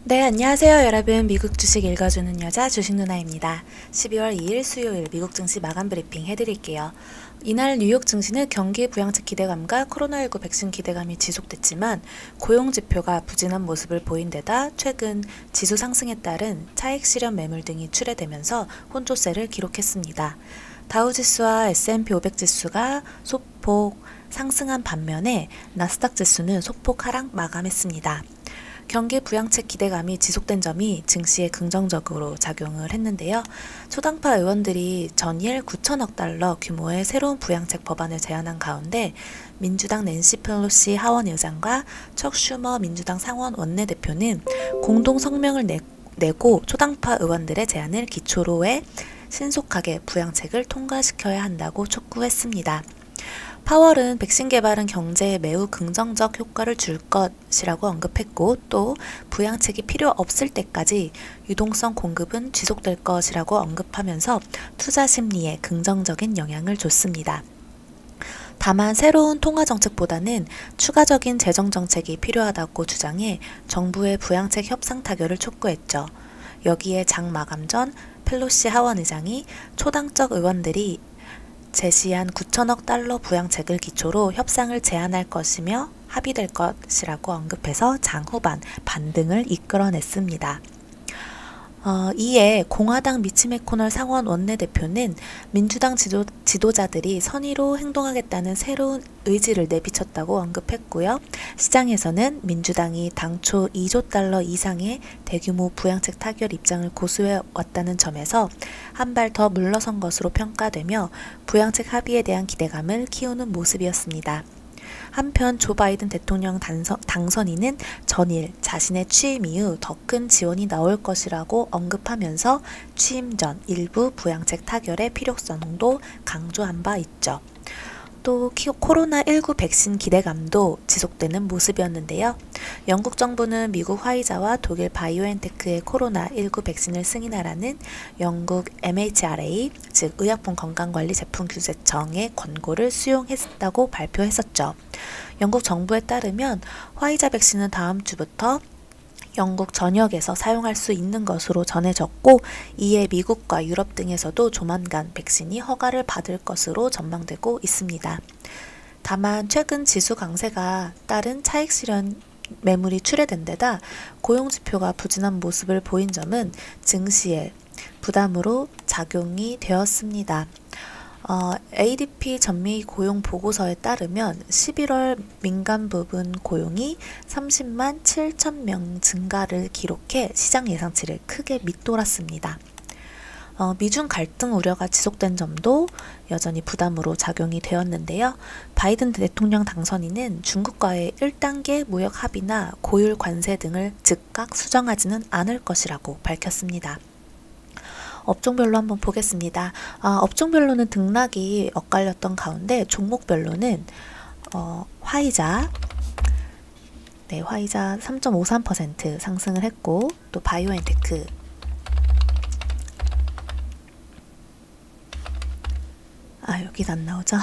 네, 안녕하세요, 여러분. 미국 주식 읽어주는 여자 주식 누나입니다. 12월 2일 수요일 미국 증시 마감 브리핑 해드릴게요. 이날 뉴욕 증시는 경기 부양책 기대감과 코로나19 백신 기대감이 지속됐지만 고용 지표가 부진한 모습을 보인 데다 최근 지수 상승에 따른 차익 실현 매물 등이 출회되면서 혼조세를 기록했습니다. 다우지수와 S&P 500 지수가 소폭 상승한 반면에 나스닥 지수는 소폭 하락 마감했습니다. 경기 부양책 기대감이 지속된 점이 증시에 긍정적으로 작용을 했는데요. 초당파 의원들이 전일 9천억 달러 규모의 새로운 부양책 법안을 제안한 가운데 민주당 낸시 펠로시 하원 의장과 척 슈머 민주당 상원 원내대표는 공동 성명을 내고 초당파 의원들의 제안을 기초로 해 신속하게 부양책을 통과시켜야 한다고 촉구했습니다. 파월은 백신 개발은 경제에 매우 긍정적 효과를 줄 것이라고 언급했고 또 부양책이 필요 없을 때까지 유동성 공급은 지속될 것이라고 언급하면서 투자 심리에 긍정적인 영향을 줬습니다. 다만 새로운 통화정책보다는 추가적인 재정정책이 필요하다고 주장해 정부의 부양책 협상 타결을 촉구했죠. 여기에 장 마감 전 펠로시 하원 의장이 초당적 의원들이 제시한 9천억 달러 부양책을 기초로 협상을 제안할 것이며 합의될 것이라고 언급해서 장 후반 반등을 이끌어냈습니다. 이에 공화당 미치 매코널 상원 원내대표는 민주당 지도자들이 선의로 행동하겠다는 새로운 의지를 내비쳤다고 언급했고요. 시장에서는 민주당이 당초 2조 달러 이상의 대규모 부양책 타결 입장을 고수해 왔다는 점에서 한 발 더 물러선 것으로 평가되며 부양책 합의에 대한 기대감을 키우는 모습이었습니다. 한편 조 바이든 대통령 당선인은 전일 자신의 취임 이후 더 큰 지원이 나올 것이라고 언급하면서 취임 전 일부 부양책 타결의 필요성도 강조한 바 있죠. 또 코로나19 백신 기대감도 지속되는 모습이었는데요. 영국 정부는 미국 화이자와 독일 바이오엔테크의 코로나19 백신을 승인하라는 영국 MHRA, 즉 의약품 건강관리제품규제청의 권고를 수용했다고 발표했었죠. 영국 정부에 따르면 화이자 백신은 다음 주부터 영국 전역에서 사용할 수 있는 것으로 전해졌고 이에 미국과 유럽 등에서도 조만간 백신이 허가를 받을 것으로 전망되고 있습니다. 다만 최근 지수 강세가 따른 차익 실현 매물이 출회된 데다 고용지표가 부진한 모습을 보인 점은 증시에 부담으로 작용이 되었습니다. ADP 전미 고용 보고서에 따르면 11월 민간 부분 고용이 30만 7천 명 증가를 기록해 시장 예상치를 크게 밑돌았습니다. 미중 갈등 우려가 지속된 점도 여전히 부담으로 작용이 되었는데요. 바이든 대통령 당선인은 중국과의 1단계 무역 합의나 고율 관세 등을 즉각 수정하지는 않을 것이라고 밝혔습니다. 업종별로 한번 보겠습니다. 업종별로는 등락이 엇갈렸던 가운데 종목별로는 화이자, 화이자 3.53% 상승을 했고 또 바이오엔테크 여기도 안 나오죠?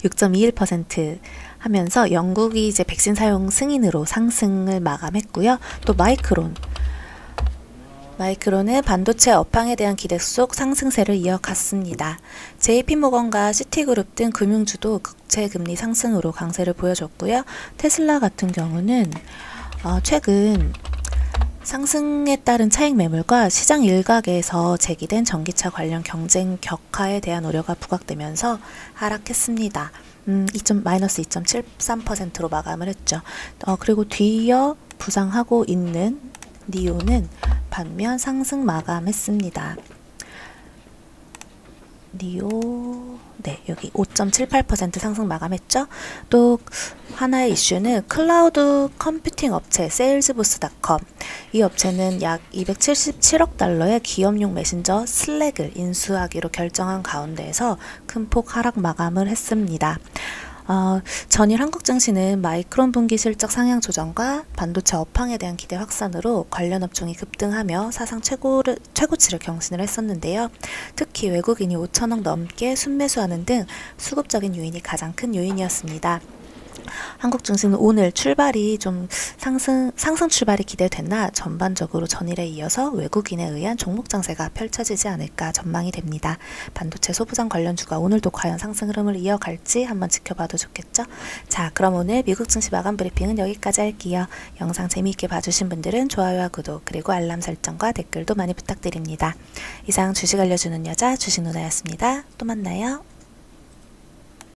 6.21% 하면서 영국이 이제 백신 사용 승인으로 상승을 마감했고요. 또 마이크론은 반도체 업황에 대한 기대 속 상승세를 이어갔습니다. JP모건과 시티그룹 등 금융주도 국채금리 상승으로 강세를 보여줬고요. 테슬라 같은 경우는 최근 상승에 따른 차익 매물과 시장 일각에서 제기된 전기차 관련 경쟁 격화에 대한 우려가 부각되면서 하락했습니다. 마이너스 2.73%로 마감을 했죠. 그리고 뒤이어 부상하고 있는 니오는 반면 상승 마감했습니다. 니오 여기 5.78% 상승 마감했죠. 또 하나의 이슈는 클라우드 컴퓨팅 업체 세일즈부스.com, 이 업체는 약 277억 달러의 기업용 메신저 슬랙을 인수하기로 결정한 가운데에서 큰 폭 하락 마감을 했습니다. 전일 한국 증시는 마이크론 분기 실적 상향 조정과 반도체 업황에 대한 기대 확산으로 관련 업종이 급등하며 사상 최고치를 경신을 했었는데요. 특히 외국인이 5천억 넘게 순매수하는 등 수급적인 요인이 가장 큰 요인이었습니다. 한국 증시는 오늘 출발이 좀 상승 출발이 기대됐나 전반적으로 전일에 이어서 외국인에 의한 종목 장세가 펼쳐지지 않을까 전망이 됩니다. 반도체 소부장 관련주가 오늘도 과연 상승 흐름을 이어갈지 한번 지켜봐도 좋겠죠. 자, 그럼 오늘 미국 증시 마감 브리핑은 여기까지 할게요. 영상 재미있게 봐주신 분들은 좋아요와 구독 그리고 알람 설정과 댓글도 많이 부탁드립니다. 이상 주식 알려주는 여자 주식 누나였습니다. 또 만나요.